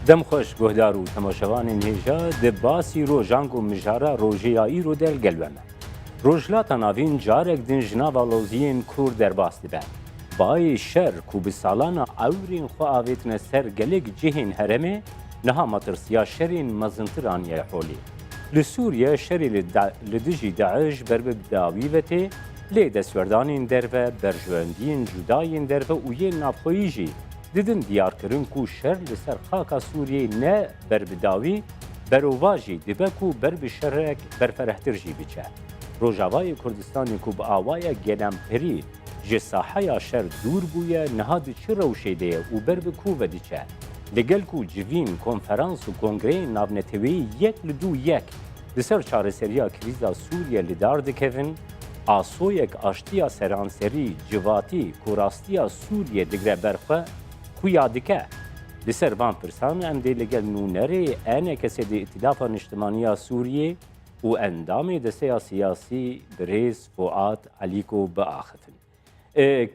دم خوش گهدار و تماشاوان نهجا دباسی روژانگ و مجارا روژیایی رو در گلومه. روژلاتا ناوین جارک دن جناوالوزین کور در باست بن. بای شر کو بسالانا اورین خو آویتن سر گلگ جهین هرمه نها مطرسیا شرین مزنترانیه حولی. لسوریا شری لدجی داعش برب داویوته لی دستوردانین درو برجواندین جداین درو اوی نابخویجی دیدن دیار کرن کو شر لسر خاکا سوریه نه بربداوی برواجی دبکو برب شرک برفرهتر جی بچه. روجاوای کردستانی کو با آوای گنم پری جساحیا شر دور بویه نهاد چه روشیده و برب کو ودیچه. لگل کو جوین کنفرانس و کنگره نابنتوی یک لدو یک لسر چارسریا کریزا سوریه لدار دکوین آسویک آشتیا سرانسری جواتی کوراستیا سوریه دگره برخواه کویا دکه لسر وان پرسان ام دی لگل نونره اینه کسی دی ائتلافا اجتماعی سوریه و اندام دسته سیاسی بریز فؤاد علیکو بآختن.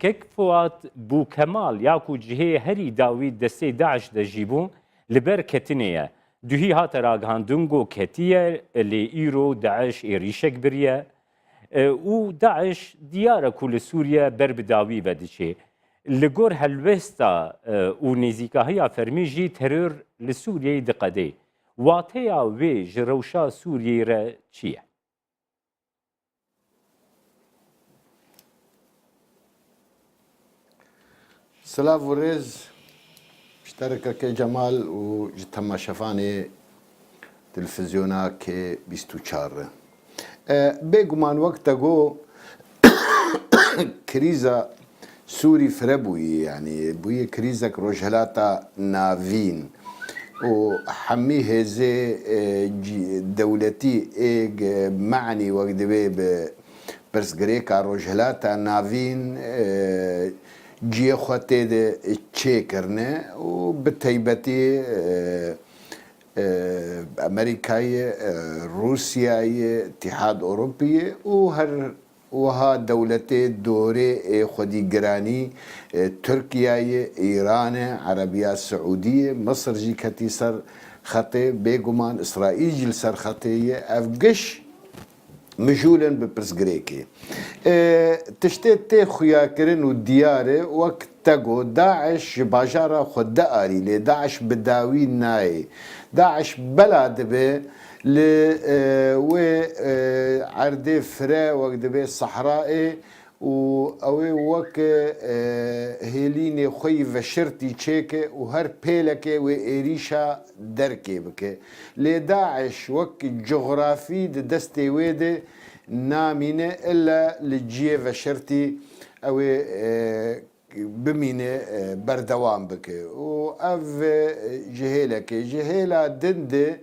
کک فؤاد بو کمال یا کو جهه هری داوی دسته داعش دجیبون لبر کتنیه دوهی هات راگهاندونگو کتیه لی ایرو داعش ایریشک بریه و داعش دیاره کل سوریه بر بداوی بدیچه لگور هلوستا و نزیکاهی فرمی جی ترور لسوریه دقده واتیا وی جروشا سوریه را چیه؟ سلاف ورز اشترك جمال وتم شفاني تلفزيونا كي بيستو شار بيقمان وقتا جو كريزا سوري فربوي يعني بوي كريزا روجهلاتا نافين وحمي هزي دولتي ايج معني وقت بي برس غريكا روجهلاتا نافين جي خواتي ده تشيكرنا وبالتيبتي امريكاي روسياي اتحاد اوروبي وها دولتي دوري خدي جراني تركيا ايران عربيه السعوديه مصر جي كتي سر خطي بيغمان اسرائيل جي سر خطي افقش مجولا ببرس غريكي تشتيت خويا كرن ودياره وقت تقو داعش باجارة خد داري لي داعش بداوي ناي داعش بلاد به ل و عردي فرا وقت به الصحراء او وك هيليني خوي فشرتي تشيك وهر بيلك وإريشا دركي بك لداعش وك جغرافي دستي ويدي نامينه إلا لجيه فشرتي او بمينه بردوام بك وأف جهيلة دند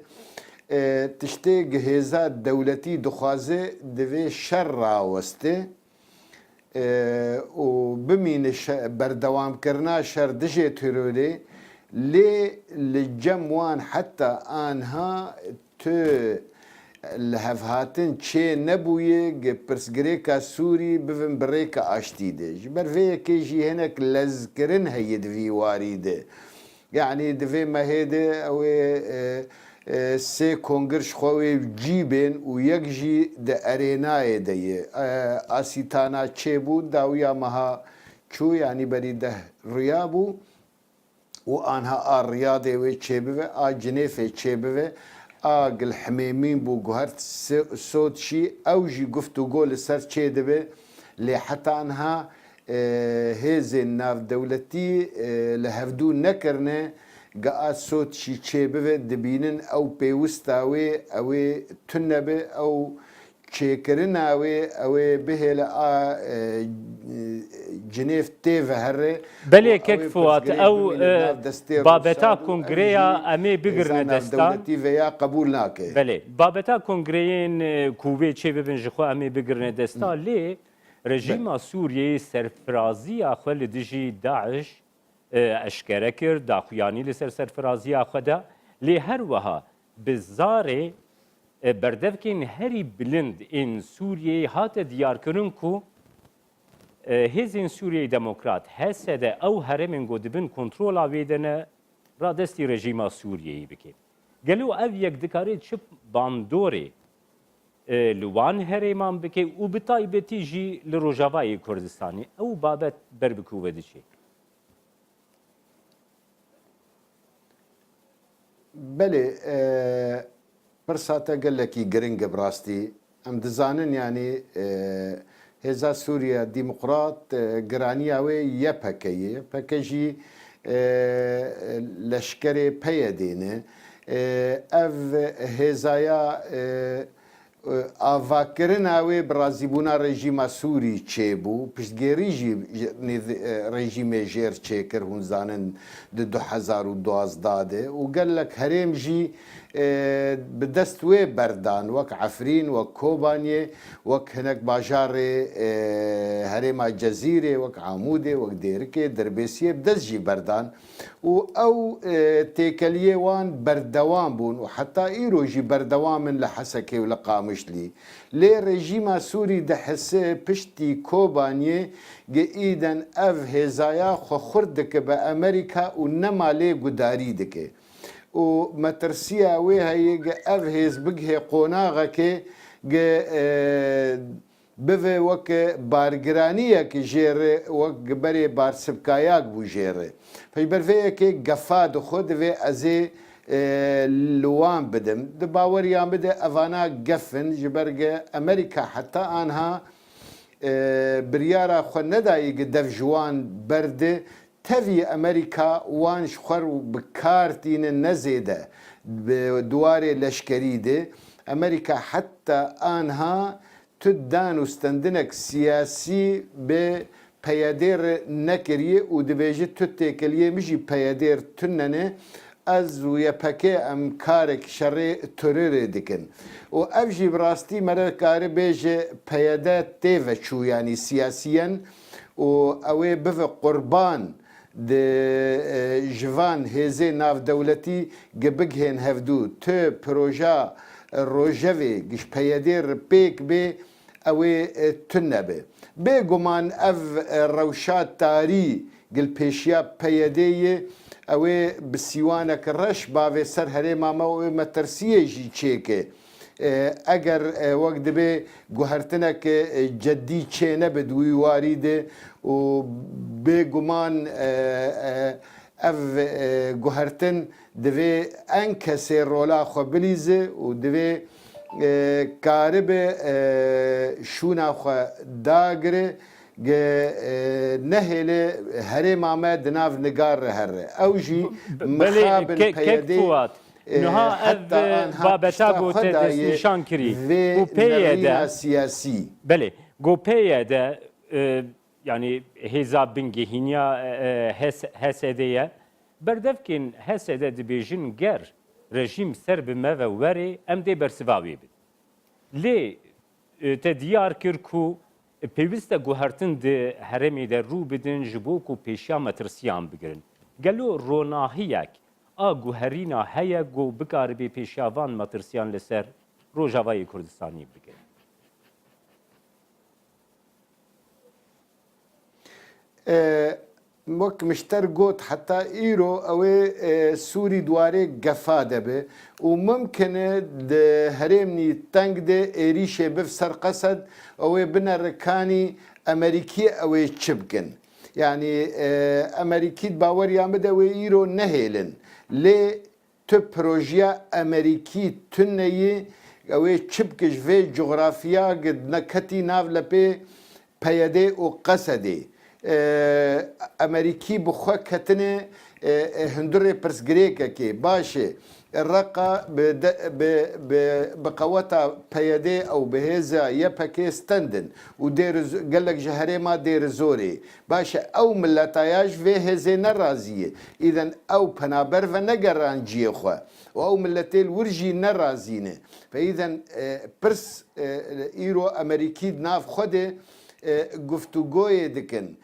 تشتي جهازات دولتي دخازة دوي شر وسته وبمين بردوام كرنا شر دجي ترولي لي للجموان حتى آنها تو الهفهاتن تشي نبوي برسغريكا سوري بفن بريكا اشتيده جبر في كيجي هناك لزكرن هيد في واريده يعني دفي ما هيدا او سي كونغرش خوي جيبن ويكجي د اريناي دي اسيتانا تشيبو داويا مها شو يعني بريده ريابو وانها الرياضه وتشيبه جنيف تشيبه اقل حميمين بو جهرت صوت شي او جي قفتو قول سر تشيدبه لحتى انها هزي الناف دولتي لهفدو نكرنه قاعد صوت شي تشيبه دبينن او بيوستاوي او تنبه او تشيكرناوي او به لا جنيف تيفا هري بله كيك فوات او بابتا كونغريا امي بيغرن دستا دولتي فيا قبول ناكي بله بابتا كونغريين كوبي تشي ببن جخو امي بيغرن دستا لي رژیم سوریه سرفرازی آخوا لدیجی داعش اشکره کرد داخویانی لسر سرفرازی آخوا دا لی هر وها بزاره بردفکین هری بلند این سوریه هات دیار کرن کو هزین سوریه دموکرات هسته او هرمین گودبن کنترول آویدنه ڕادستی ڕێژیما سووریەیە بکەین گەلو ئەv یەک دکارێت چ باندۆرێ li wan herêman bike û bi taybetî jî li Rojavayê Kurdistanê ew babet ber bi ku vediçe. Belê pirsa te gelekî giring bi rastî em dizanin yanî Hêza Sûriya Dîmokrat giraniya wê YPG ye YPG jî leşkerê PYD ne ev hêzaya avakirina wê bi razîbûna rejîma Sûrî çêbû piştgêrî jî rejîmê jêr çêkir hûn zanin di 2012 de û gelek herêm jî bi dest wê berdan wek Efrîn wek Kobaniyê wek hinek bajarê herêma Cezîrê wek Amûdê wek Dêrikê Dirbêsiyê bi dest jî berdan û ew têkeliyê wan berdewam bûn û heta îro jî berdewam in li Hesekê û li Qamişlî lê rejîma Sûrî dihise piştî Kobaniyê giîden ev hêzaya xwe xurt dike bi Amerîka û nema lê gudarî dike û metirsiya wê heye ev hêz bigihê qonaxekê bive wek bargiraniyekî jêrê wek berê barsibkayak bû jêrê peyberveyekê gefa dixwe divê ez ê li wan bidim di baweriyan bide evana gefin ji ber Amerîka heta anha biryara xwe nedayê dev ji wan berde tevî Amerîka wan ji xwe bi kar tînin nezêde duwarê leşkerî de Amerîka heta anha tu dan û stendinek siyasî bi peyedêr nekiriye û dibêje tu têkeliyê min jî peyedêr tunene ez û YPG em karek şerê terorê dikin û ev jî bi rastî me re karê bêje peyede tê veçû yanî siyasiyen û ew ê bive qurban di jivan hêzê navdewletî bigihên hevdû tu proja rojevê giş peyedêr pêk bê ew ê tune be bêguman ev rewşa tarî gil pêşiya peyedêyê ew ê bi sîwanek reş bavê ser herêma me û metirsiyê jî çêke eger wek dibe guhertinek ceddî çê nebe di wî warî de û bêguman ev guhertin divê en kesê rola xwe bilîze û divê karibe şûna xwe dagire nehêle herêma me di nav nigar re here ew jî mixabin peyedê niha ev babeta gote destnîşan kirî û peyê de siyasî belê got peyê de yanî hêza bingehîniya HSD ye berdevkên HSD dibêjin ger rejîm ser bi me ve werê em dê bersivavê bin lê te diyar kir ku pêwîst e guhertin di herêmê de rû bidin ji bo ku pêşiya metirsiyan bigirin gelo ronahiyek a guherîna heye got bikaribe pêşiya van metirsiyan li ser Rojavayê Kurdistanê bigirin وەک مشتەر گوت حتا ئیرۆ ئەوێ سووری دوارێ گەفا دەبێ و ممکنە هەرێمنی تەنگ دێ عێریشێ بف سەر قەسەد ئەوێ بنە ڕکانی ئەمریکی ئەوێ چ بکەن یعنی ئەمریکیت باوەریان بدە ئەوێ ئیرۆ نەهێلن لێ تو پرۆژیا ئەمریکی تونەیە ئەوێ چ بکەش vê جغرافیا نەکەتی ناو لە پێ پەیەدێ و قەسەدێ ئەمریکی بخوا کەتنێ هەندڕێ پرسگرێکەکێ باشێ ڕقا بقەوەتا پەیەدێ ئەو بەهێزە یەپەکێ ستەندن و گەلک ji herêma dêr zorê başe ew milletayaj vê hêzê nerazîye îden ew penaber ve negeranciye xwe û ew milletê wir jî nerazîne ve îden pirs îro Emerîkî nav xwe de گفتوگۆیê dikin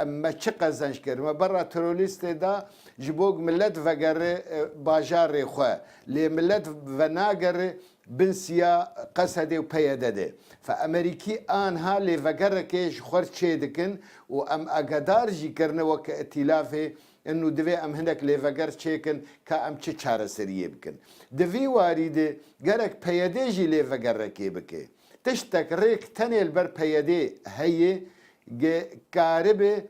me çi qezenc kir me bera terorîstê da ji bo millet vegere bajarê xwe lê millet venagere bin siya qesedê û peyede de fe Emerîkî anha lê vegerekê ji xwe çê dikin û em agedar jî kirine weke îtîlafê انه دفي ام هناك ليفاجر تشيكن كام تشار سريه بكن دفي واريده جرك بيديجي ليفاجر ركيبك تشتك ريك تاني البر بيدي هي كاربه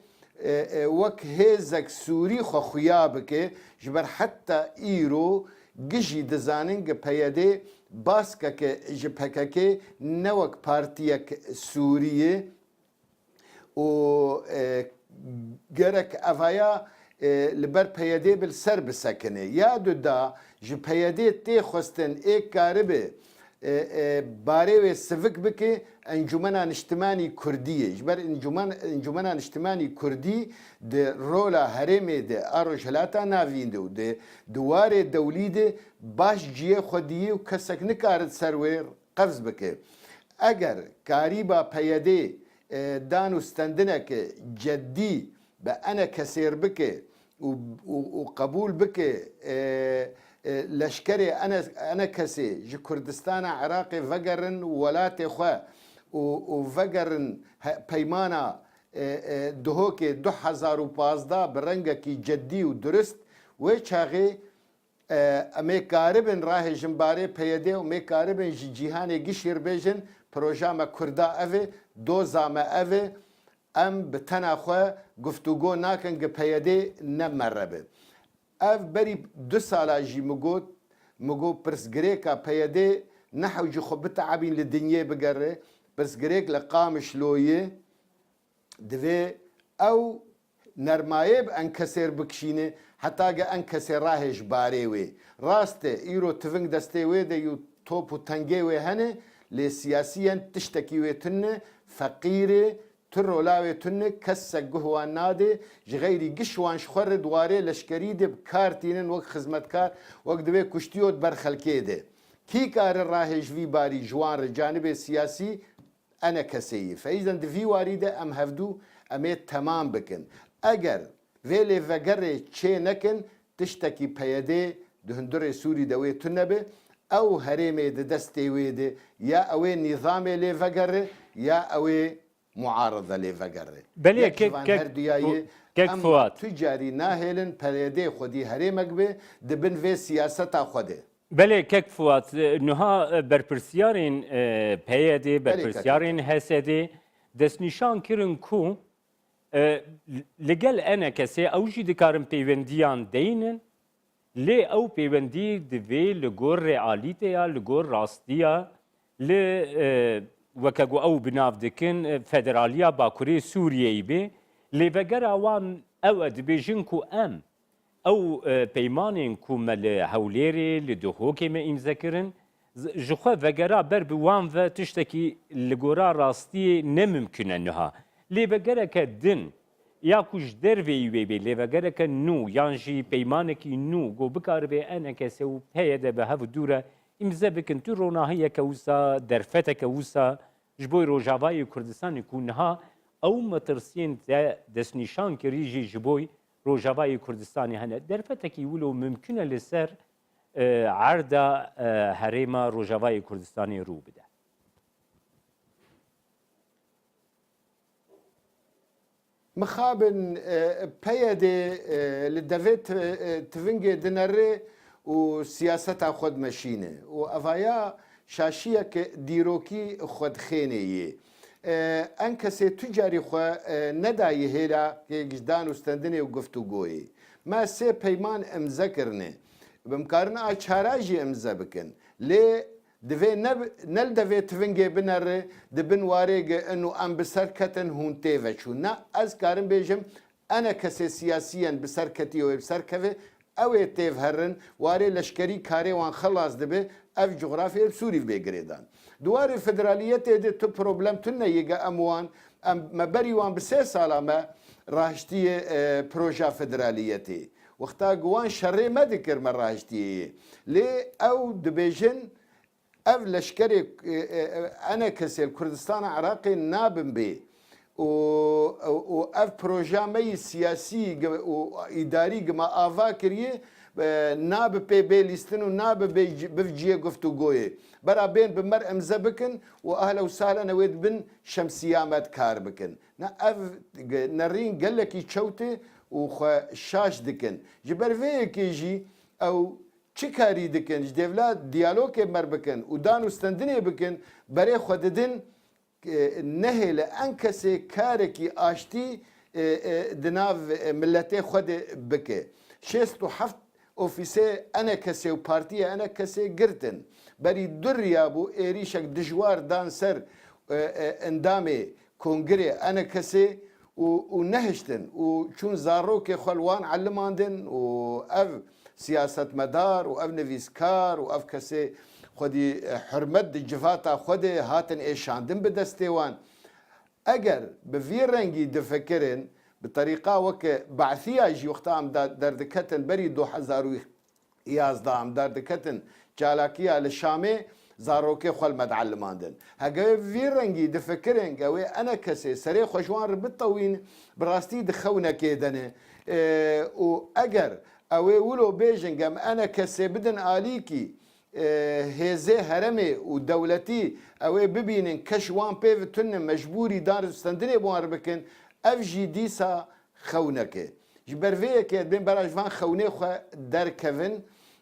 وك هزك سوري خو خيابك جبر حتى ايرو جيجي دزانينج بيدي باسكك جبهكك نوك بارتيك سوريه و جرك افايا لبر بيدي بالسر بسكنه يا دا جبهيدي تي خوستن اي كاربه باري سفك بكي انجمنا اجتماعي كرديه جبر انجمنا اجتماعي كردي د رولا هرمي د اروجلاتا نافيندو د دوار دولي د باش جيه خديه وكسك نكارد سروير قفز بكي اگر كاريبا بيدي دانو استندنك جدي بأنا كسير بكي وقبول بكي لشكري انا كسي جي كردستان عراقي فقرن ولاتي خوا وفقرن بيمانا دهوكي 2015 برنگكي جدي ودرست وشاغي امي قاربن راه جنباري بيدي ومي قاربن جيهاني قشير بيجن بروجاما كردا افي دوزا ما افي ام بتناخوا گفتگو ناكن بيدي نمربه اف بري 2 سالا جي مگو برسگريكا بيدي نحو جي خبت عبين للدنيا بقره برسگريك لقامش لويه دوي او نرمايب انكسر بكشينه حتى جا انكسر راهش باريوي راسته ايرو تفنگ دستيوي ده يو توپو تنگيوي هنه لسياسيا تشتكيوي تنه فقيره ترولاوي تنه كسك قهوان نادي جغيري قشوان شخور دواري لشكري دي بكارتينن وقت خزمتكار وقت دوي كشتيوت برخلكي دي كي كار الراهج في باري جوان الجانب السياسي انا كسي فاذا في واريده ام هفدو اميت تمام بكن اگر ویلی وگره چه نکن تشتکی پیاده دهندر سوری دوی تنبه او هرمه دسته ویده یا اوی نظام لی وگره یا اوی معارضه لی وگره بله کک فواد تجاری ناهلن پیاده خودی هرمک به دبن و سیاست خوده بله کک فواد نها برپرسیارین پیاده برپرسیارین حسده دست نشان کرن کو لەگەل ئەنە کەسێ ئەوژی دەکارن پەیوەندیان دەینن لێ ئەو پەیوەندی دەبێ لە گۆڕ ڕێعالیتەیە لە گۆڕ ڕاستیە لە وەکەگو ئەو بناو دەکن فەدەرالیە باکوورێ سووریەی بێ لێڤەگەرە وان ئەوە دەبێژن و ئەم ئەو پەیمانێن کومە لە هەولێرێ لە دۆخۆکێمە ئیمزەکردن ژخوا ڤەگەرا بەر بە وان ڤە تشتێکی لە گۆڕا ڕاستیە نەممکنە نها لێڤەگەرەکە دن یا کوژ دەرێی وێبێ لێڤەگەرەکە نو یانژی پەیمانێکی نو گۆ بکاربێ ئەنە کەسێ و پێیەدە بە هەف دوورە ئیمزە بکن تو ڕۆناهەیەکە وسا دەرفەتەکە وسا ji بۆی ڕۆژاوای کوردستانی کوونها ئەو مەترسیên te destnîşan kirî jî ji بۆی ڕۆژاوای کوردستانی هەنە دەرفەتێکی ولو ممکنە لەسەر عەردا هەرێما ڕۆژاوای کوردستانی ڕوو بدە مخابن بيدي لدفيت تفنجي ديناري وسياسة خود مشينة وأفايا شاشية ديروكي خود خينية أنكسي تجاري خو نداي هيرا جدان وستندني وقفتو قوي ما سي بيمان امذكرني بمكارنا اشاراجي امذبكن ليه دوی نل دوی تفنگی بنره دبن وارگ انو ام بسرکتن هون تیوچو نه از کارم بیجم انا کسی سیاسیان بسرکتی و بسرکوه اوه تیو هرن واری لشکری کاری وان خلاص دبه اف جغرافی سوری بگریدان دوار فدرالیت ده تو پروبلم تنه یگه اموان ام مبری وان بسه سالا ما راهشتی پروژه فدرالیتی وقتا گوان شره مدکر من راهشتی لی او دبیجن اف لشكري انا كسل كردستان عراقي نابن بي و اف بروجامي سياسي و اداري ما افا كريه ناب بي بي ليستن و ناب بفجيه قفتو قوي برا بين بمر امزبكن واهلا وسهلا نويد بن شمسيامات كاربكن نا اف نرين قال لك يتشوتي وخوا شاش دکن جبر وی کیجی او چی کاری دکن جدیولا دیالوگ مر بکن و دان استندنی بکن برای خوددن نهی لانکسی کارکی آشتی دناو ملتی خود بکه 67 اوفیسه انا کسی و پارتی انا کسی گرتن بری دریا بو ایریشک دجوار دان سر اندام کنگره انا کسی و نهشتن و چون زاروک خلوان علماندن و اف سیاست مدار و اف نویسکار و اف کسی خودی حرمت جفاتا خود هاتن ایشاندن به دستیوان اگر به وی رنگی دفکرن بطريقه وك بعثيه جي وقتها دردكتن بري 2011 ام دردكتن جالاكيه للشامي زاروكي خل مدعلماندن هاجا في رنجي دفكرن قوي انا كسي سري خوشوان بالطوين براستي دخونا كيدنه واجر اوي ولو بيجن قام انا كسي بدن اليكي هزه هرمي ودولتي اوي ببينن كشوان بيفتن مجبوري دار استندني بوار بكن اف جي ديسا خونكه جبرفيه كي بين براج فان خوني خو در كيفن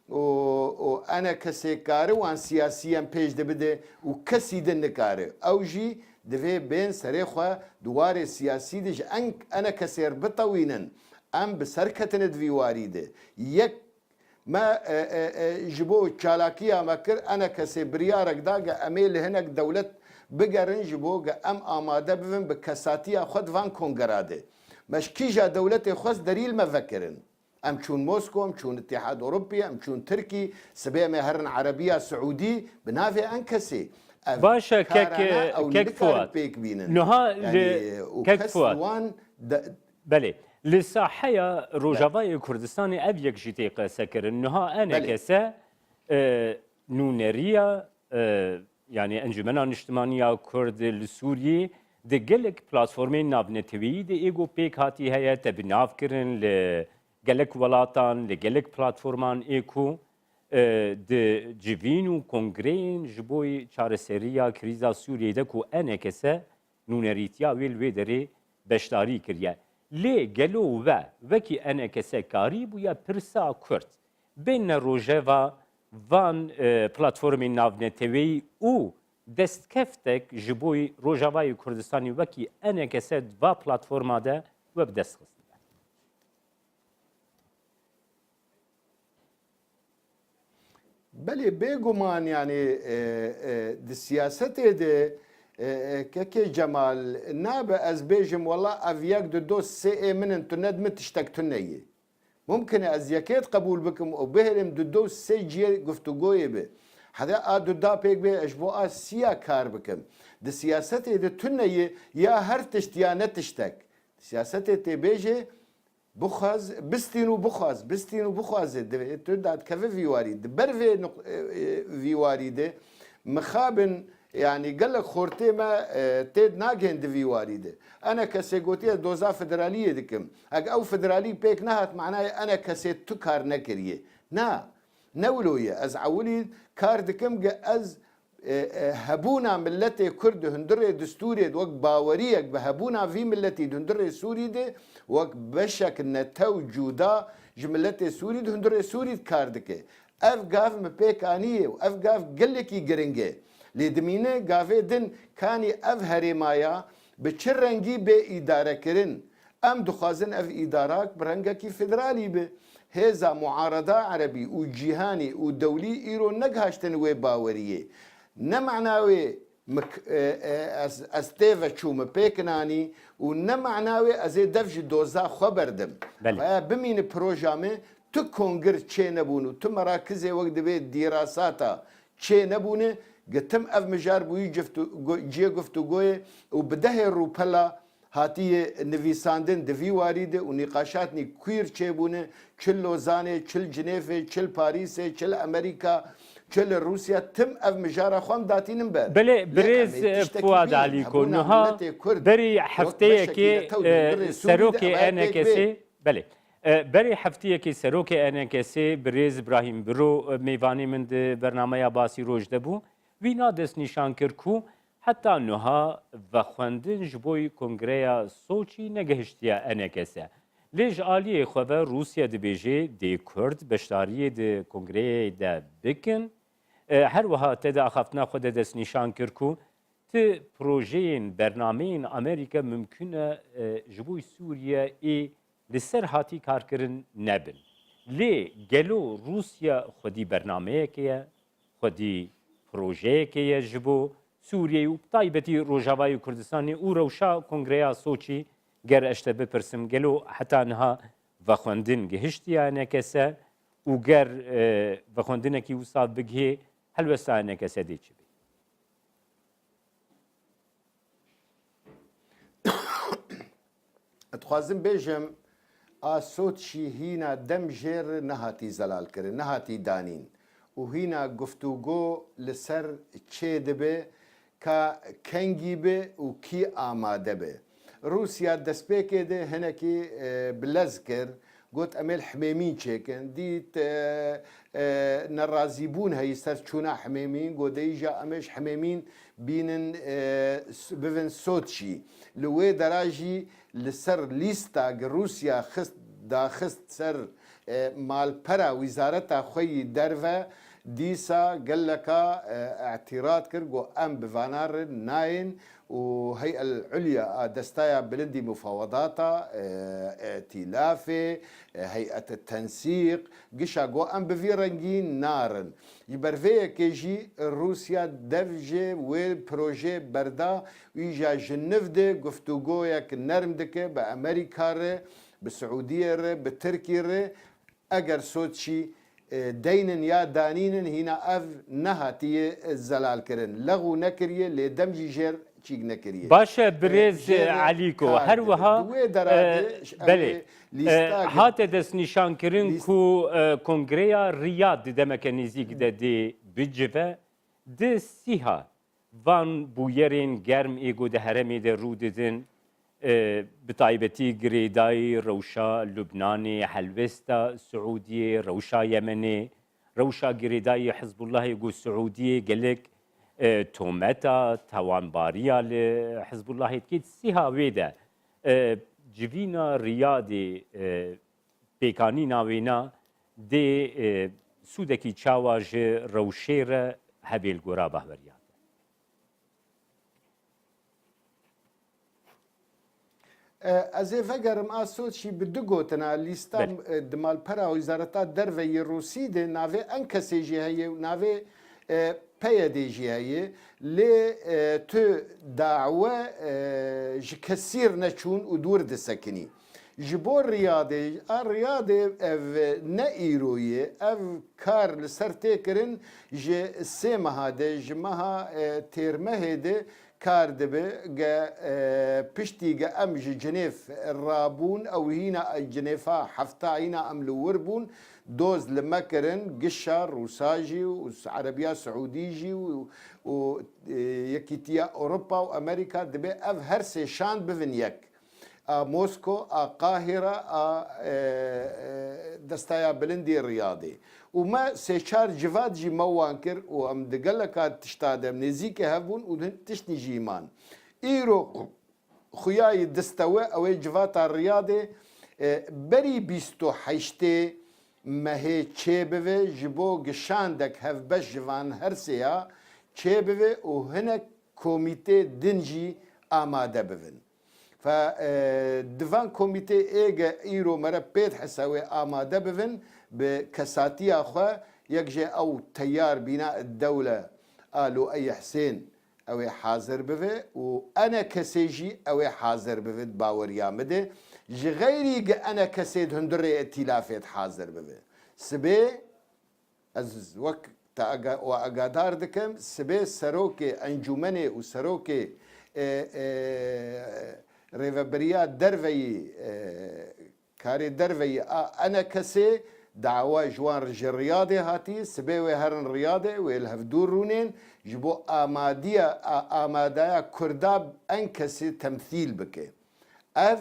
و انا كسي كاري وان سياسيا بيج دبده وكسي دنكاري او جي دفي بين سري خو دوار سياسي دج انا كسير بطوينن ام بسركتن دفي واريده يك ما جبو تشالاكيا مكر انا كسي بريارك داغا اميل هناك دولت بقرن جبوغ ام آماده بفن بكساتيا خود وان كونغراده مش كيجا دولتي خاص دليل ما فكرن ام چون موسكو ام چون اتحاد اوروبي ام چون تركي سبيع مهرن عربيه سعودي بنافي انكسي باشا كك فوات نها يعني كك فوات بله لساحية روجافاي كردستاني أبيك جيتيق سكر إنها أنا كسا نونريا يعني أنجمنا الاجتماعية كرد السوري دقلك بلاتفورمين نابنتوي دي إيجو بيك هاتي هيا تبناف كرن لقلك ولاتان لقلك بلاتفورمان إيكو دي جيفينو كونغرين جبوي چارسريا كريزا سوريا دكو أنا كسا نونريتيا ويدري بشتاري كريا لي گلو و وکی انا کسی کاری بویا پرسا کرد بین روژوا وان پلاتفورمی ناونتوی او دستکفتک جبوی روژوای کردستانی وکی انا کسی دوا پلاتفورما ده و بدست خست بله بگمان يعني دي سياسته دي كي جمال ناب از بيجم والله افياك دو سي من تند متشتك تنيه ممكن از يكيت قبول بكم او بهرم دو سي جي گفتگوي به هذا ادو دا بيك به اشبو سيا كار بكم دي سياسته دي تنيه يا هر تشتيانه تشتك سياسته تي بيجي بخاز بستينو بخاز بستينو بخاز تدات كيف فيواري برفي فيواري ده مخابن يعني قال لك خورتي ما تيد ناجين دفي واريده انا كسيغوتي دوزا فدراليه دكم او فدرالي بيك نهت معناها انا كسيت تكار نكريه نا نولويه از عولي كار دكم از هبونا ملتي كرد هندري دستوري وق باوريك بهبونا في ملتي هندري سوري دي وق بشك نتو جودا جملتي سوري هندري سوري كار دكه اف غاف مبيكانيه واف غاف قلكي جرينجي لدمینه گاوه دن کانی اف هریمایا به چه رنگی به اداره کرن ام دخوازن اف ادارات برنگه کی فدرالی به هزا معارضه عربی و جیهانی و دولی ایرو نگهشتن و باوریه نمعناوی از تیوه چوم پیکنانی و نمعناوی از دفج دوزا خبردم و بمین پروژامه تو کنگر چه نبونو تو مراکز وقت به دیراساتا چه نبونه قتم اف مجار بوي جي گفتگوه وبده روبلا هاتي نویساندن دوی واريده ونقاشاتني كوير چيبونه چل لوزانه چل جنيفه چل باريس چل امريكا چل روسيا تم اف مجار خوام داتينم بر بله بريز فؤاد عليكو نها بري حفتيه كي سروكي انا كسي بله بري حفتيه كي سروكي انا كسي بريز ابراهيم برو ميواني من برنامه باسي روج دبو وینا دست نشان کرد کو حتی نها و خواندن جبوی کنگریا سوچی نگهشتیا انکسه لیج آلیه خواه روسیا دبیجه دی کرد بشتاریه دی کنگره دا بکن هر وها تدا خفتنا خود دست نشان کرکو ت پروژین برنامهین امریکا ممکنه جبوی سوریه ای لسر هاتی کار کرن نبن لی گلو روسیا خودی برنامه که خودی پروژه که جبو سوریه و طایبتی روجاوای کردستانی او روشا کنگره سوچی گر اشته بپرسم گلو حتی انها وخوندن گهشتی نکسه و گر وخوندن کی وصاد بگه هلوستا نکسه دی چی بی اتخوازم بیجم آسود شی هینا دم جیر نهاتی زلال کرن نهاتی دانین و هینا گفتوگو لسر چه دبه که کنگی به و کی آماده به روسیا دست پیکه ده هنکی بلز کر قلت امل حميمين شيكن ديت نرازيبون هي سر شونا حميمين قد يجا امش حميمين بينن بفن سوتشي لوي دراجي لسر ليستا روسيا خست دا خست سر مال برا وزارتا خوي درفا ديسا قال لك اعتراض كرجو ام بفانار ناين وهيئة العليا دستايا بلندي مفاوضاتا ائتلافي هيئة التنسيق قشا جو ام بفيرنجين نارن يبرفيه كيجي روسيا دفجي والبروجي بردا ويجا جنفدي قفتوغويا كنرمدك بأمريكا بالسعودية بتركيا اگر سوتشي دينن يا دانينن هنا اف نهاتي الزلال كرن لغو نكريه لدمجي جير چیگ نکریه باشه برز علیکو هر وها بله هات دست نشان کرن کو کنگره ریاد دمک نزیک دی بجوه د سیها وان بویرین گرم ایگو ده هرمی ده رو ددن بطایبتی گریدای روشا لبنانی حلوستا سعودی روشا یمنی روشا گریدای حزب الله ایگو سعودی گلک تومتا توانباریا لحزب الله تكيد سيها ويدا جوينا ريادي بيكاني ناوينا دي سودكي تشاواج روشير هبيل غرابه وريا ازي فقرم اسود شي بدقوتنا ليستا دمال برا وزارتا درفي روسي دي نافي انكسي جي هي نافي پیدیجی هایی لی تو دعوه جکسیر نچون و دور دسکنی جبور ریاده اف نه ایرویه اف کار لسر تکرن ج سه مهاده جمها ترمه ده کار دبه پشتی ام جنیف رابون او هینا جنیفا هفته هینا ام لوربون دوز لما كرن قشة روساجي وعربية سعوديجي ويكيتيا أوروبا وأمريكا دبي أف هرسي شان بفنيك موسكو قاهرة دستايا بلندي الرياضي وما سيشار جفاد جي موانكر وام دقلقات تشتاد منزيك هبون وتشني جيمان إيرو خياي دستوى أو جفات الرياضي بري بيستو حيشتي مهي چه جبو گشاندك هف بش جوان هرسيا چه وهنا كوميتي دنجي آماده بفن فدفان كوميتي ايجا ايرو مرا بيت حساوي آماده بفن بكساتي اخوة يكجي او تيار بناء الدولة قالوا اي حسين او حاضر بفي وانا كسيجي او حاضر بفي باور يامده غيري انا كسيد هندري ائتلافات حاضر بفي سبي از وقت واقادار دكم سبي سروكي انجمني وسروكي ريفبريات درفي كاري درفي انا كسي دعوة جوان رجل رياضي هاتي سبي وهرن رياضي ويلهفدور رونين جبو آمادية كرداب انكسي تمثيل بكي اف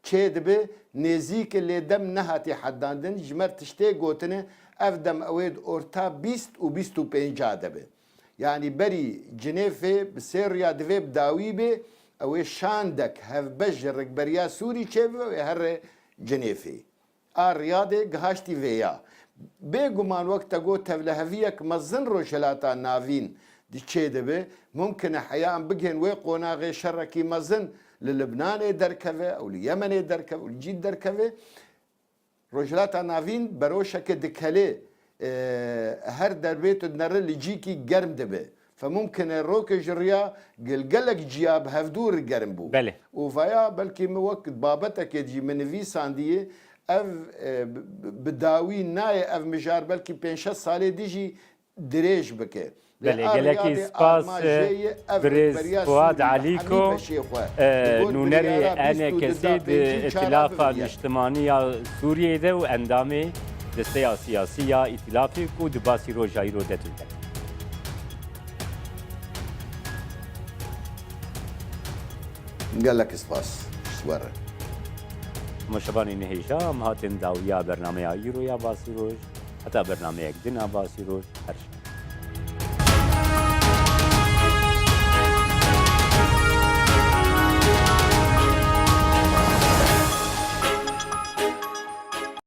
چه دبه نزیک اللي دم نهاتی حداندن جمر تشتی گوتنه اف دم اوید اورتا 20 و 25 دبه يعني بري جنيفه بسيريا دفي بداوي به او شاندك هف بجرك بريا سوري چه هر جنيفي الرياضة قهاشتي فيا بيقومان وقت قو تفلهفيك مزن روشلاتا نافين دي تشيدبه ممكن احيانا بقهن ويقونا غير شركي مزن للبنان دركفه او اليمن دركفه او الجيد دركفه روجلاتا نافين بروشك دكالي هر دربيت نر اللي جيكي قرم دبه فممكن الروك جريا قلقلك جياب هفدور قرم بو بله وفيا بلكي وقت بابتك يجي من في سانديه اف بداوي ناي اف مجار بلكي 5 سالي ديجي دريج بكي بله گلکی سپاس برز فؤاد علیکو نونری انه کسید ائتلاف الاجتماعی سوریه ده و اندامه دسته سیاسی ائتلافی کو دباسی رو جایی رو دتونده قال لك سباس سوار مشابانی نهیجا هم هاتن داویا برنامه ایرو یا باسی روش حتی برنامه یک دن باسی روش هر شد